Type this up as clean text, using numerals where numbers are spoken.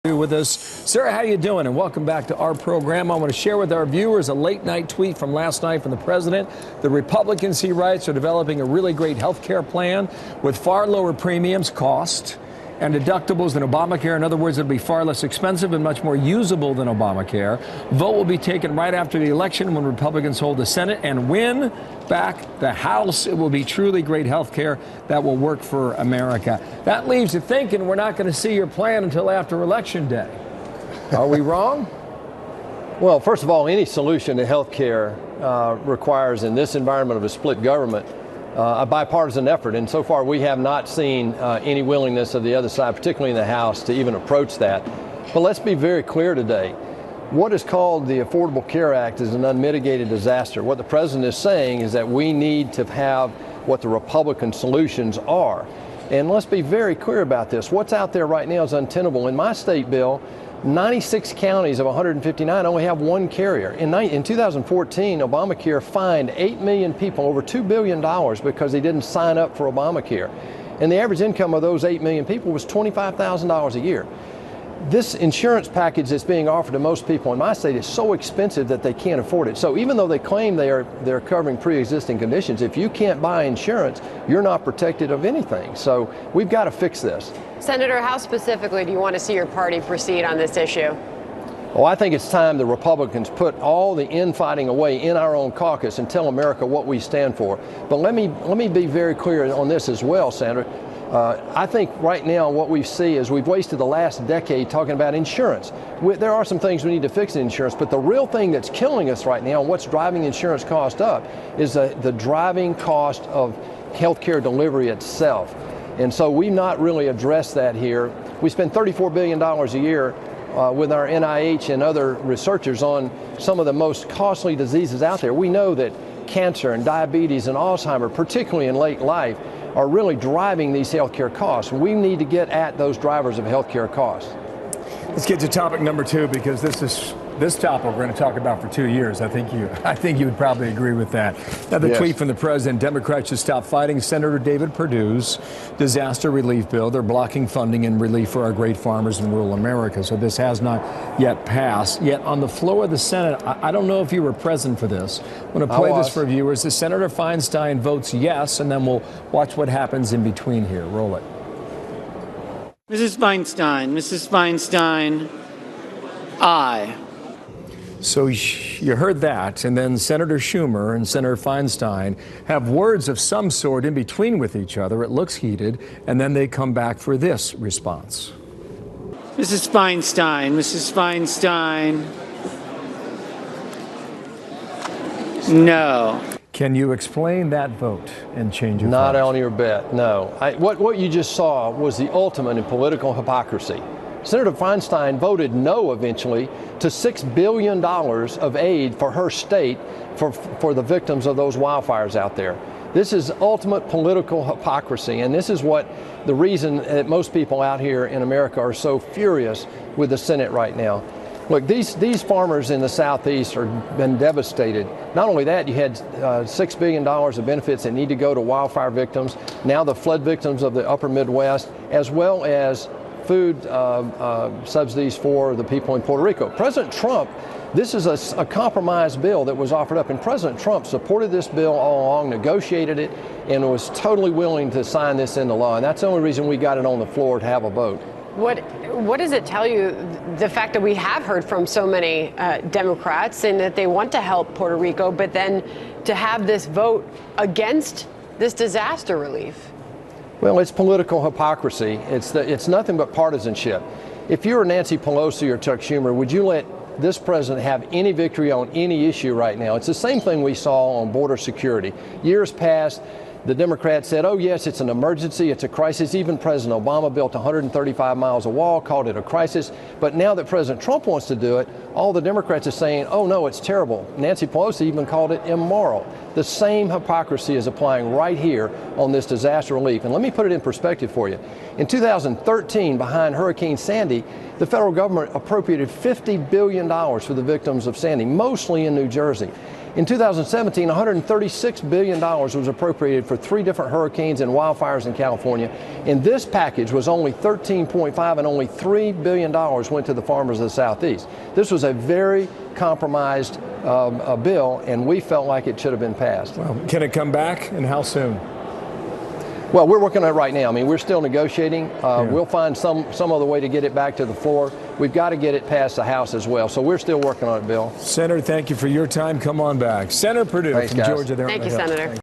With us. Sarah, how you doing? And welcome back to our program. I want to share with our viewers a late night tweet from last night from the president. The Republicans, he writes, are developing a really great health care plan with far lower premiums, cost, and deductibles than Obamacare. In other words, it'll be far less expensive and much more usable than Obamacare. Vote will be taken right after the election when Republicans hold the Senate and win back the House. It will be truly great health care that will work for America. That leaves you thinking we're not going to see your plan until after Election Day. Are we wrong? Well, first of all, any solution to health care requires, in this environment of a split government, a bipartisan effort, and so far we have not seen any willingness of the other side, particularly in the House, to even approach that. But let's be very clear today. What is called the Affordable Care Act is an unmitigated disaster. What the president is saying is that we need to have what the Republican solutions are. And let's be very clear about this. What's out there right now is untenable. In my state bill, 96 counties of 159 only have one carrier. In 2014, Obamacare fined 8 million people over $2 billion because they didn't sign up for Obamacare. And the average income of those 8 million people was $25,000 a year. This insurance package that's being offered to most people in my state is so expensive that they can't afford it. So even though they claim they're covering pre-existing conditions, if you can't buy insurance, you're not protected of anything. So we've got to fix this. Senator, how specifically do you want to see your party proceed on this issue? Well, I think it's time the Republicans put all the infighting away in our own caucus and tell America what we stand for. But let me be very clear on this as well, Senator. I think right now what we see is we've wasted the last decade talking about insurance. There are some things we need to fix in insurance, but the real thing that's killing us right now and what's driving insurance cost up is the driving cost of health care delivery itself. And so we've not really addressed that here. We spend $34 billion a year with our NIH and other researchers on some of the most costly diseases out there. We know that cancer and diabetes and Alzheimer's, particularly in late life, are really driving these healthcare costs. We need to get at those drivers of healthcare costs. Let's get to topic number two, because this topic we're going to talk about for 2 years. I think you would probably agree with that. Now, the tweet from the president: Democrats should stop fighting Senator David Perdue's disaster relief bill. They're blocking funding and relief for our great farmers in rural America. So this has not yet passed. Yet on the floor of the Senate, I don't know if you were present for this. I'm going to play this for viewers. The Senator Feinstein votes yes, and then we'll watch what happens in between here. Roll it. Mrs. Feinstein, aye. So you heard that, and then Senator Schumer and Senator Feinstein have words of some sort in between with each other. It looks heated, and then they come back for this response. Mrs. Feinstein, no. Can you explain that vote and change your Not on your bet, no. What you just saw was the ultimate in political hypocrisy. Senator Feinstein voted no eventually to $6 billion of aid for her state for the victims of those wildfires out there. This is ultimate political hypocrisy, and this is the reason that most people out here in America are so furious with the Senate right now. Look, these farmers in the Southeast have been devastated. Not only that, you had $6 billion of benefits that need to go to wildfire victims, now the flood victims of the upper Midwest, as well as food subsidies for the people in Puerto Rico. President Trump, this is a compromise bill that was offered up, and President Trump supported this bill all along, negotiated it, and was totally willing to sign this into law. And that's the only reason we got it on the floor to have a vote. What does it tell you, the fact that we have heard from so many Democrats saying that they want to help Puerto Rico, but then to have this vote against this disaster relief? Well, it's political hypocrisy. It's nothing but partisanship. If you were Nancy Pelosi or Chuck Schumer, would you let this president have any victory on any issue right now? It's the same thing we saw on border security. Years past, the Democrats said, oh, yes, it's an emergency, it's a crisis. Even President Obama built 135 miles of wall, called it a crisis. But now that President Trump wants to do it, all the Democrats are saying, oh, no, it's terrible. Nancy Pelosi even called it immoral. The same hypocrisy is applying right here on this disaster relief. And let me put it in perspective for you. In 2013, behind Hurricane Sandy, the federal government appropriated $50 billion for the victims of Sandy, mostly in New Jersey. In 2017, $136 billion was appropriated for 3 different hurricanes and wildfires in California. And this package was only $13.5, and only $3 billion went to the farmers of the Southeast. This was a very compromised bill, and we felt like it should have been passed. Well, can it come back, and how soon? Well, we're working on it right now. I mean, we're still negotiating. We'll find some other way to get it back to the floor. We've got to get it past the House as well. So we're still working on it, Bill. Senator, thank you for your time. Come on back. Senator Perdue Thanks, from guys. Georgia. There on Thank the you, Hill. Senator.